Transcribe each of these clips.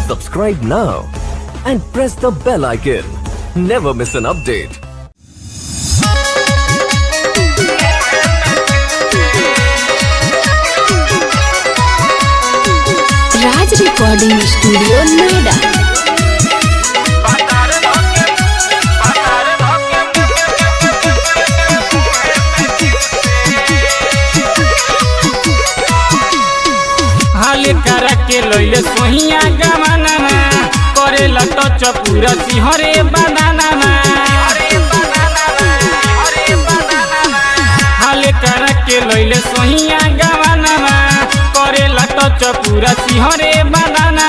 Subscribe now and press the bell icon. Never miss an update. Raj recording studio Noida. हाले करा के लइले सोहिया गमाना करे लट चपूरा सिहरे बनाना हाले करा के लइले सोहिया गमाना करे लट चपूरा सिहरे बनाना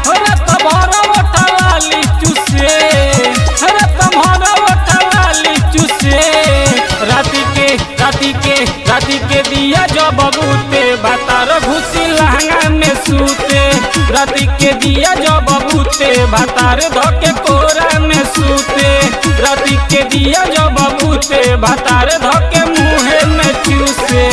होरा त भर उठवाली चुसे होरा त भर उठवाली चुसे राती के दिया जब बबूते बातार घुसी लहंगा में सूते राती के दिया जब बबूते बातार धके कोरा में सूते राती के दिया जब बबूते बातार धके मुँहे में चूसे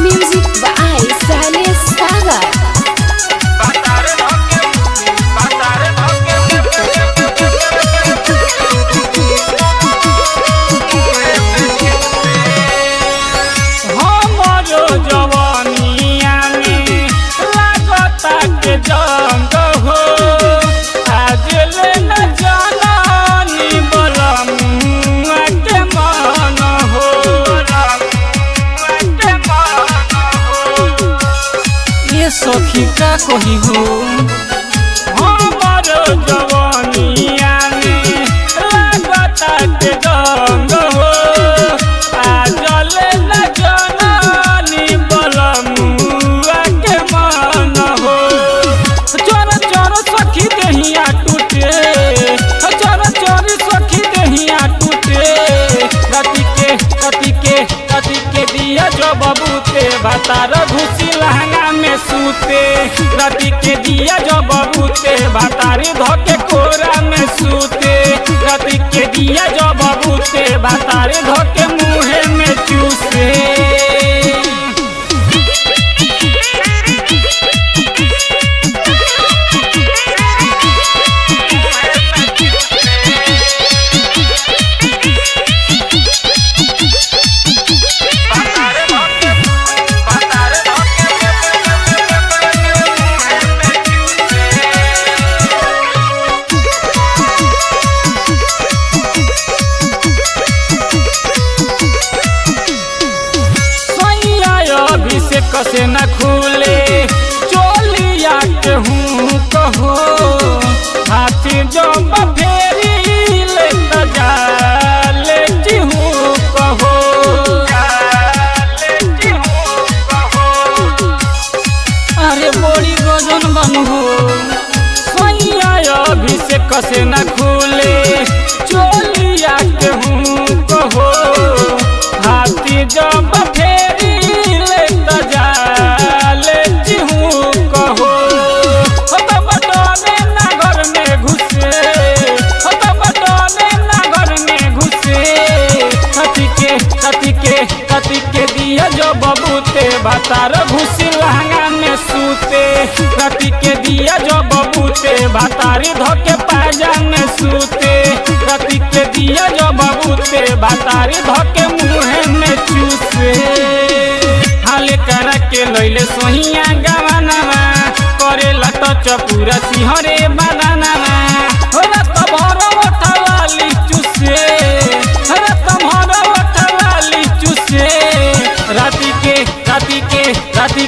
म्यूजिक बाय साले सागर। जवानिया में लागता के जंग हो आज ले न जानी बलम के मन हो ये सखी का कही हो हमारो जवानिया में लागता के जंग हो आज ले न जानी बलम के मन हो चोर चोर सखी दहिया टूटे चोर चोर सखी दहिया टूटे राती के दिया जो बबूते बातार घुसी लहंगा में सूते राती के दिया जो बबूते बातारी धके कोरा में सूते राती के दिया जो बबूते बातारी धके मुँहे में चूसे कसे न खुले चोलिया के हूँ कहो हाथी जो फेरी ले जाले हूँ कहो अरे बड़ी गजन बनू सैया अभी से कसे न खुले चोलिया के हूँ कहो हाथी जो फेरी राती के दिया जो बबूते बातार घुसी लहंगा में सूते राती के दिया जो बबूते बातारी धके पाजा में सूते राती के दिया जो बबूते बातारी धके मुँहे में चूसे हाले करा के लइले सोहिया गवाना करे लट चपूरा सिहरे बनाना होला त भर उठवाली चुसे होला त भर उठवाली चुसे राती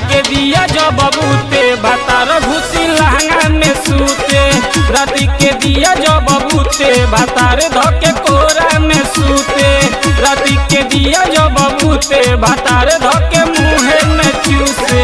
के दिया जो बबूते बातार घुसी लहंगा में सूते राती के दिया जो बबूते बातार धके कोरा में सूते राती के दिया जो बबूते बातार धके मुँहे में चूसे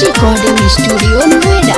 रिकॉर्डिंग स्टूडियो नोएडा।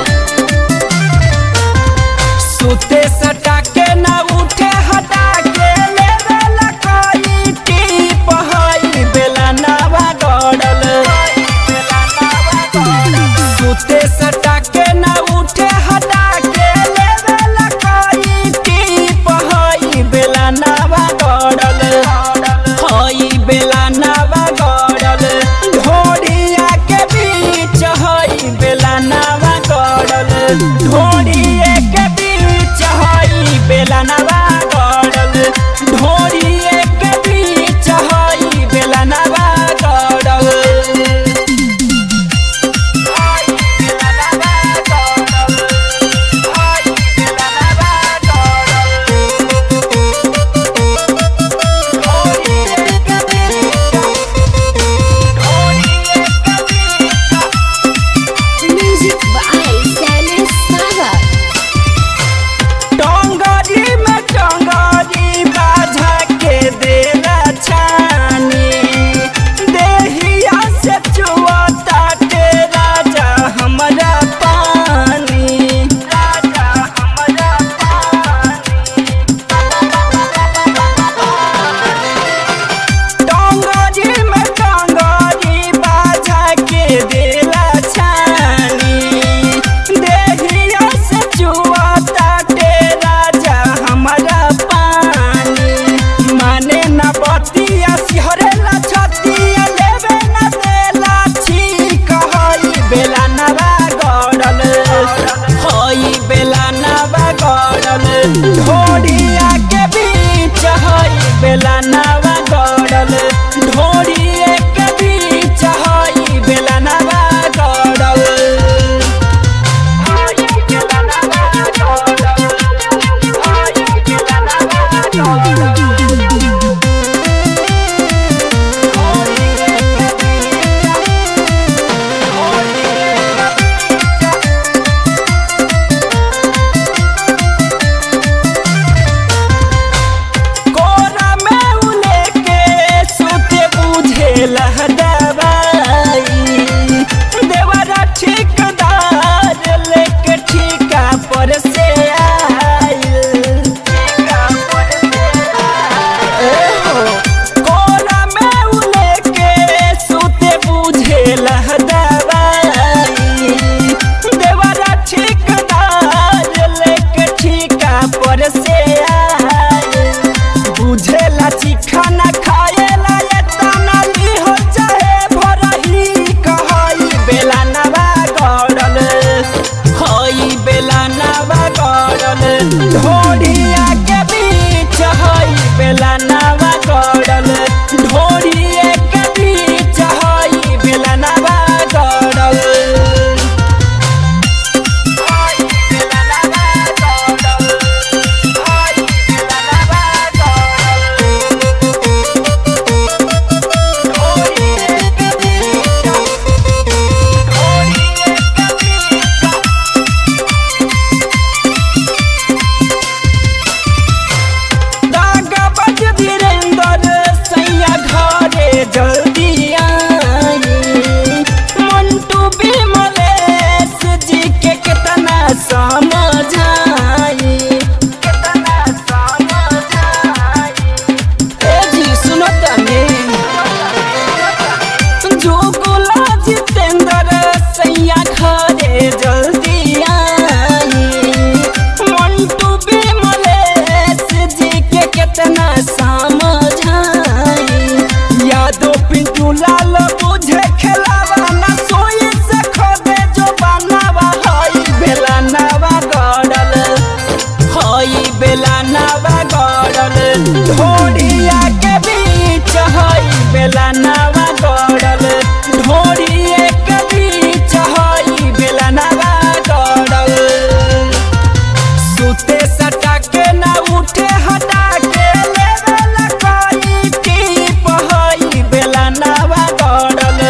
ढोढ़िया के बीच हई बेलनवा गड़ल ढोढ़िए के बीच हई बेलनवा गड़ल जल्दी आई मंटू विमलेश जी के कितना समझाई ए जी सुनो तने जो गोला जितेंद्र सैया घरे जल्दी आई मंटू विमलेश जी के कितना समझाई यादो पिंटू लाल बुझे खेलावा ना सोई से खोदे जो बनावा हई बेलनवा गड़ल ढोढ़िया के बीच हई बेलनवा गड़ल ढोढ़िए के बीच हई बेलनवा गड़ल सुते सटा के ना उठे हटा के लेवल कई टीप हई बेलनवा गड़ल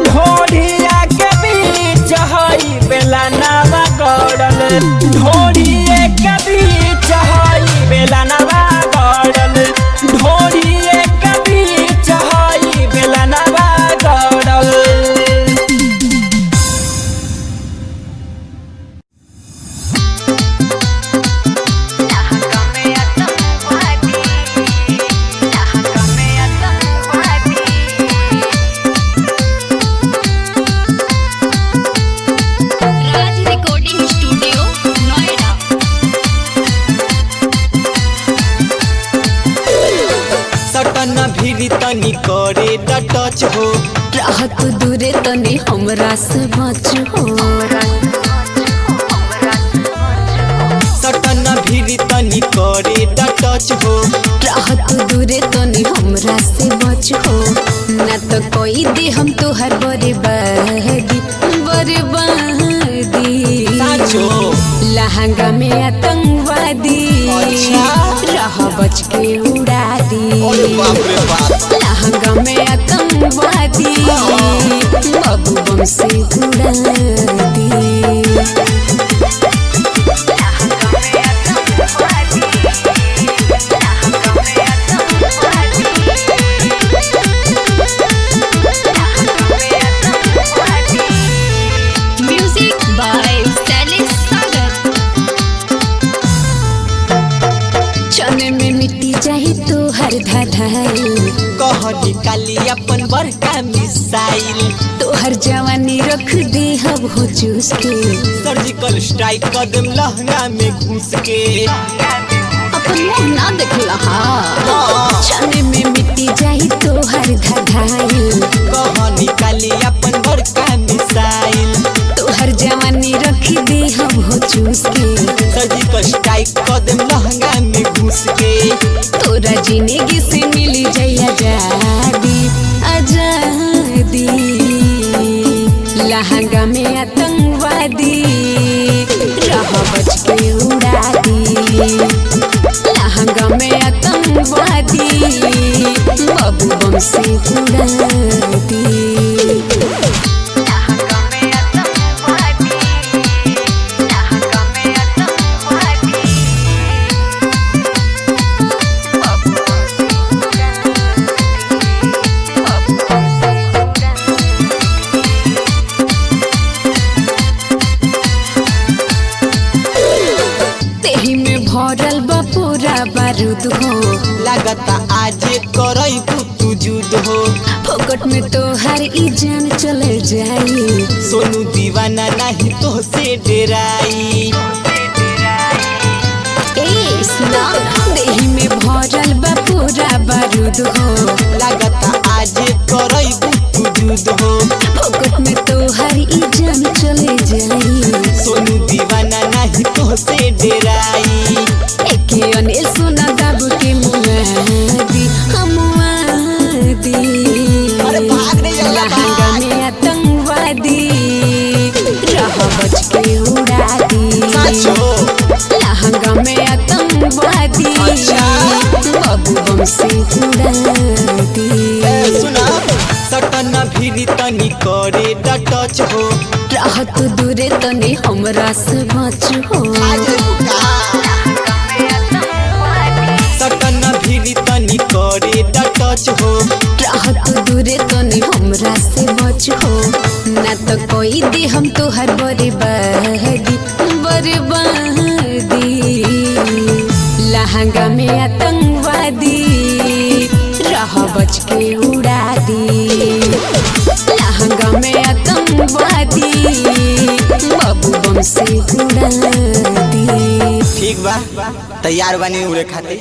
ढोढ़िया के बीच हई बेलनवा गड़ल ढोढ़िए के बीच हई बेलनवा गड़ल ढोढ़िए के बीच हई बेलनवा गड़ल राज रिकॉर्डिंग स्टूडियो नोएडा। सटन भीरी तनी करे द टच हो राहत दूरे तनी हमरा से बच हो सटन भीरी तनी करे द टच हो राहत दूरे तनी हमरा से बच हो ना तो कोई दे हम तोहर बर्बादी साचो लहंगा में आतंकवादी अच्छा। रह बच के उड़ा दी अरे बाप रे बाप लहंगा में आतंकवादी बाबू बम से उड़ा दी म्यूजिक बाय सैलिस सागर। चने में मिट्टी चाहे तो हर धाधाई कह निकाली अपन बड़का मिसाइल तो हर जवानी रख दे हम हो चूस के सर्जिकल स्ट्राइक कदम लहंगा में घुस के अपन मुंह ना देखला चने में मिट्टी चाहे तो हर धाधाई कह निकाली अपन बड़का मिसाइल तो हर जवानी रख दे हम हो चूस के सर्जिकल स्ट्राइक कदम लहंगा में घुस के तोरा जिंदगी से मिली जाई आजादी आजादी लहंगा में आतंकवादी रह बच के उड़ा दी लहंगा में आतंकवादी बाबू बम से उड़ा दी तेही में भरल बा पूरा बारूद हो लगता आज करई तू जुद हो फोकट में तो हर ई जान चले जाई सोनू दीवाना नहीं तो से डेराई ए सुना देही में भरल बा पूरा बारूद हो लगता आज करई तू जुद हो फोकट में तो हर ई जान चले जाई टच हो। रहत दूरे तनी हमरा से बच हो। सटन भीरी तनी करे टच हो। रहत दूरे तनी हमरा से बच हो। ना तो कोई दे हम तोहर बर्बादी बर्बादी। लहंगा में आतंकवादी रह बच के उड़ा दी। लहंगा में आतंकवादी बाबू बम से उड़ा दी। ठीक बा, तैयार बनी उड़े खातिर।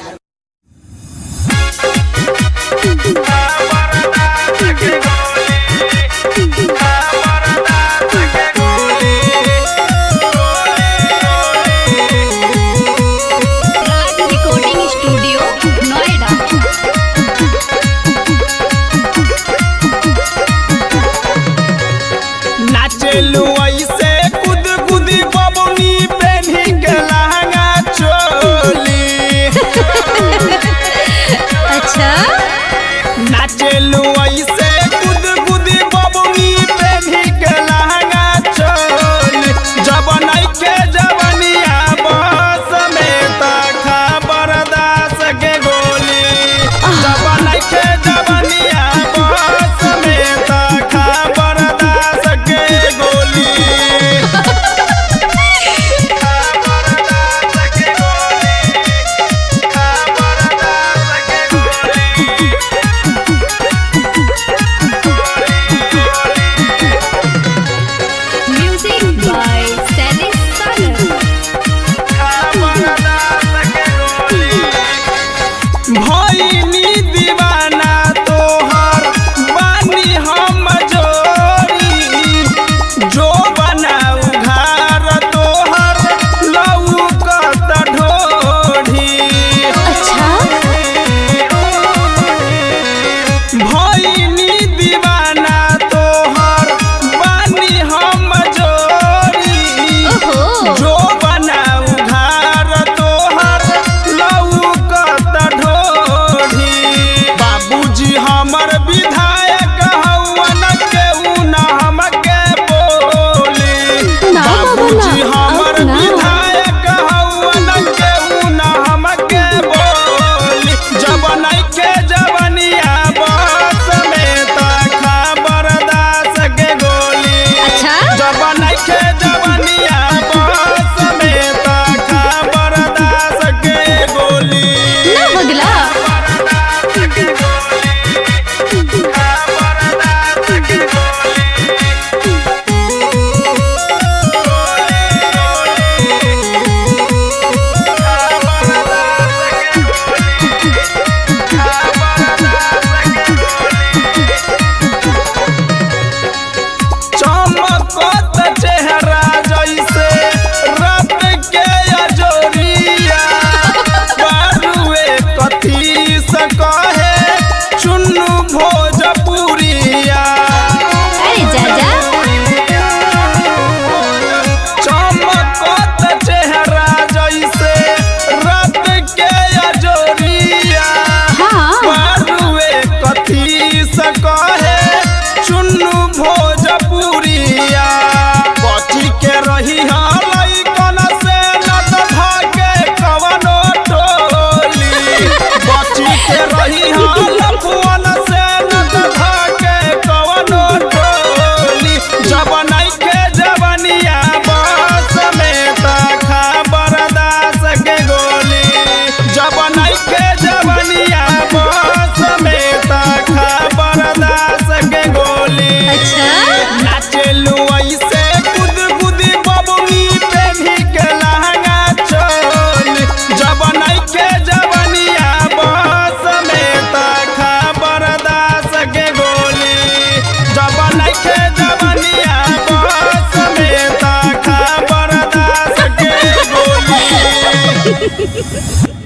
Ha ha ha.